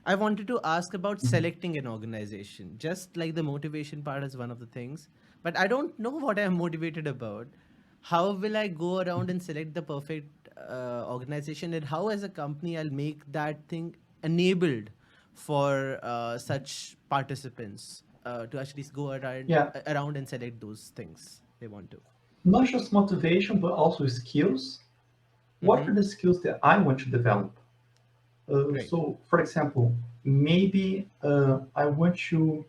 I wanted to ask about selecting an organization. Just like the motivation part is one of the things, but I don't know what I'm motivated about. How will I go around and select the perfect organization, and how, as a company, I'll make that thing enabled for such participants to actually go Yeah, around and select those things they want to. not just motivation, but also skills. What Mm-hmm. are the skills that I want to develop? Right. So, for example, maybe I want to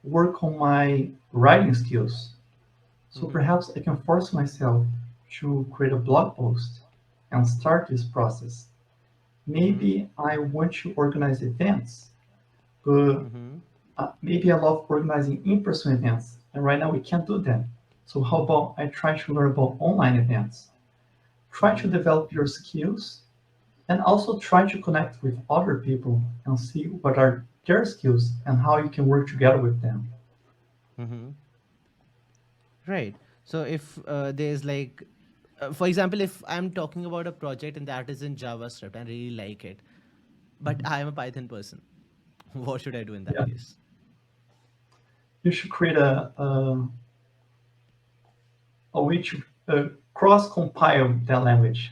work on my writing skills. So Mm-hmm. perhaps I can force myself to create a blog post and start this process. Mm-hmm. Maybe I want to organize events, but Mm-hmm. maybe I love organizing in-person events, and right now we can't do that. So how about I try to learn about online events? Try to Mm-hmm. develop your skills and also try to connect with other people and see what are their skills and how you can work together with them. Mm-hmm. Right. So if there's like, for example, if I'm talking about a project and that is in JavaScript, I really like it, but I am a Python person, what should I do in that Yeah, case? you should create a way to cross compile that language.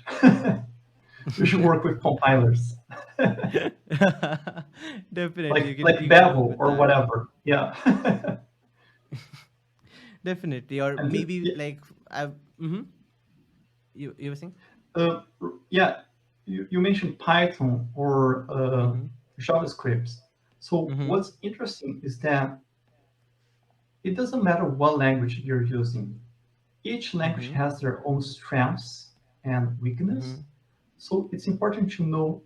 You should work with compilers Definitely, you can like teach along Babel with or that. whatever. Yeah. Definitely, or and maybe like I've. Mm-hmm. You were saying? uh, yeah, you mentioned Python or Mm-hmm. JavaScript. So Mm-hmm. what's interesting is that it doesn't matter what language you're using. Each language Mm-hmm. has their own strengths and weakness. Mm-hmm. So it's important to know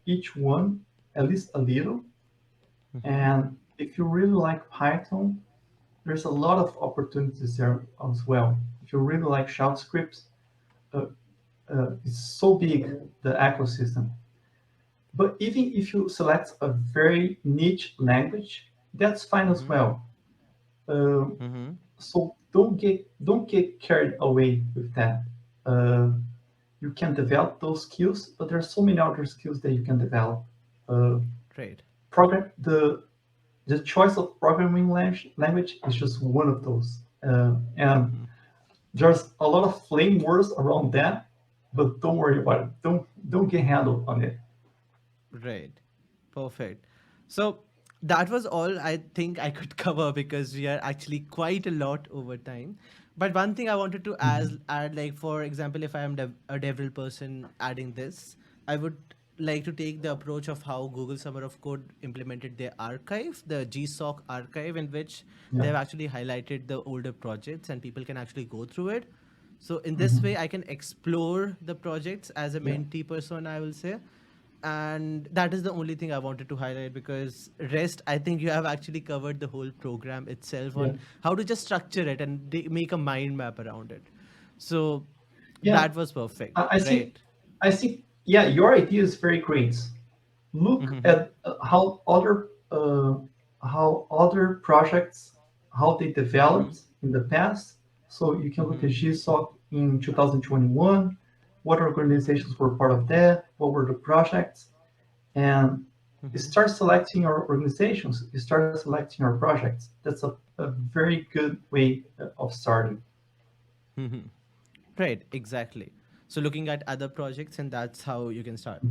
each one at least a little. Mm-hmm. And if you really like Python, there's a lot of opportunities there as well. If you really like JavaScript, uh, it's so big, the ecosystem. But even if you select a very niche language, that's fine as Mm-hmm. well. Uh, Mm-hmm. so don't get carried away with that. Uh, you can develop those skills, but there are so many other skills that you can develop. Uh, Right. the choice of programming language is just one of those. And Mm-hmm. there's a lot of flame wars around that, but don't worry about it. Don't get handled on it. Right. Perfect. So that was all I think I could cover because we are actually quite a lot over time. But one thing I wanted to add, like for example, if I am a DevRel person adding this, I would like to take the approach of how Google Summer of Code implemented their archive, the GSOC archive, in which they Yeah. have actually highlighted the older projects and people can actually go through it. So in this way, Mhm. I can explore the projects as a Yeah. mentee person, I will say, and that is the only thing I wanted to highlight, because rest, I think you have actually covered the whole program itself Yeah. on how to just structure it and make a mind map around it. So Yeah. that was perfect, I think right? yeah, your idea is very great. Look Mm-hmm. at how other projects how they Mm-hmm. developed in the past. So you can look Mm-hmm. at GSOC in 2021. What Mm-hmm. organizations were part of that? What were the projects? And you Mm-hmm. start selecting our organizations. You start selecting our projects. That's a very good way of starting. Mm-hmm. Right, exactly. So looking at other projects, and that's how you can start.